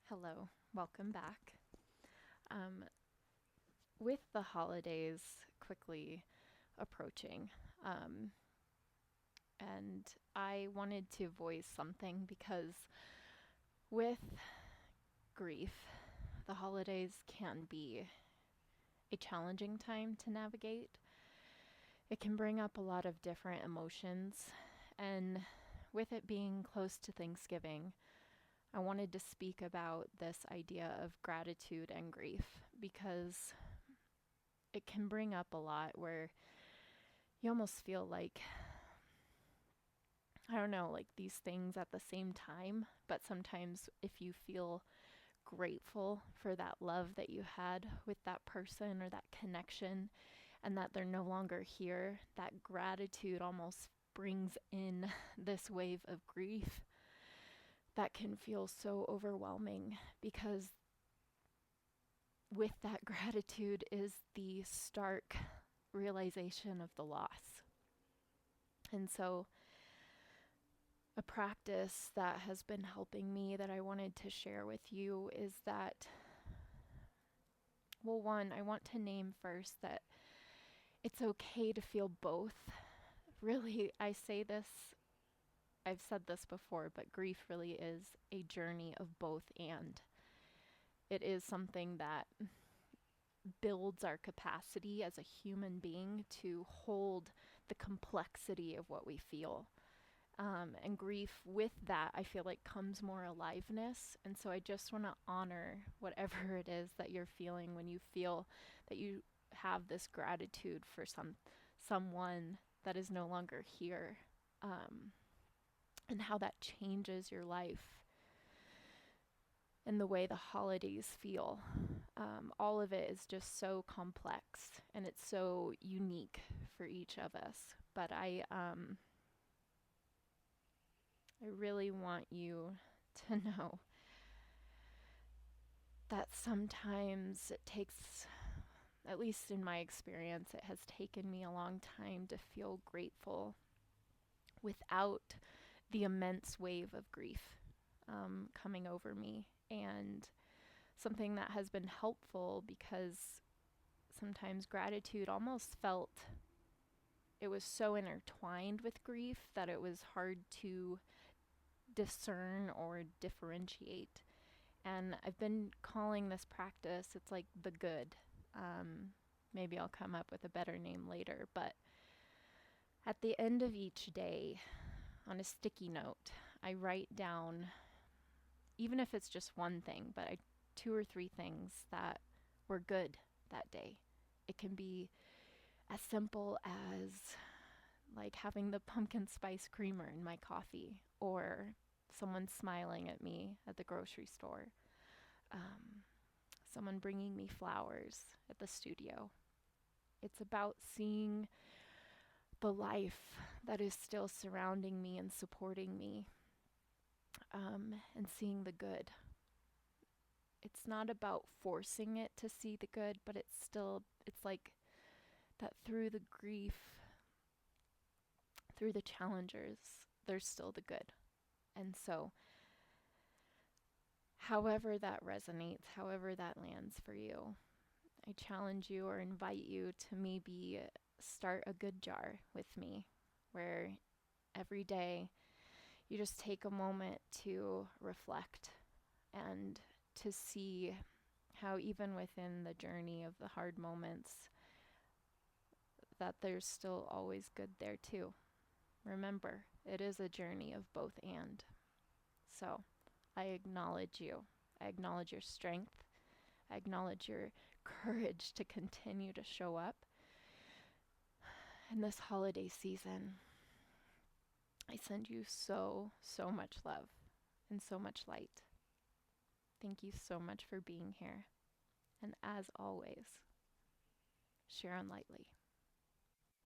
Hello, welcome back. Um, with the holidays quickly approaching, and I wanted to voice something because with grief, the holidays can be a challenging time to navigate. It can bring up a lot of different emotions, and with it being close to Thanksgiving, I wanted to speak about this idea of gratitude and grief because it can bring up a lot where you almost feel like, I don't know, like these things at the same time. But sometimes if you feel grateful for that love that you had with that person or that connection and that they're no longer here, that gratitude almost brings in this wave of grief that can feel so overwhelming because with that gratitude is the stark realization of the loss. And so, a practice that has been helping me that I wanted to share with you is that, well, one, I want to name first that it's okay to feel both. Really, I say this, I've said this before, but grief really is a journey of both and. It is something that builds our capacity as a human being to hold the complexity of what we feel. And grief with that, I feel like comes more aliveness. And so I just want to honor whatever it is that you're feeling when you feel that you have this gratitude for someone that is no longer here, and how that changes your life and the way the holidays feel. All of it is just so complex and it's so unique for each of us. But I really want you to know that sometimes it takes, at least in my experience, it has taken me a long time to feel grateful without the immense wave of grief coming over me. And something that has been helpful because sometimes gratitude almost felt it was so intertwined with grief that it was hard to discern or differentiate. And I've been calling this practice, it's like the good. Maybe I'll come up with a better name later, but at the end of each day, on a sticky note, I write down, even if it's just one thing, but two or three things that were good that day. It can be as simple as like having the pumpkin spice creamer in my coffee, or someone smiling at me at the grocery store, someone bringing me flowers at the studio. It's about seeing the life that is still surrounding me and supporting me, and seeing the good. It's not about forcing it to see the good, but it's like that through the grief, through the challengers, there's still the good. And so, however that resonates, however that lands for you, I challenge you or invite you to maybe start a good jar with me, where every day you just take a moment to reflect and to see how even within the journey of the hard moments, that there's still always good there too. Remember, it is a journey of both and. So I acknowledge you. I acknowledge your strength. I acknowledge your courage to continue to show up. In this holiday season, I send you so, so much love and so much light. Thank you so much for being here. And as always, share on lightly.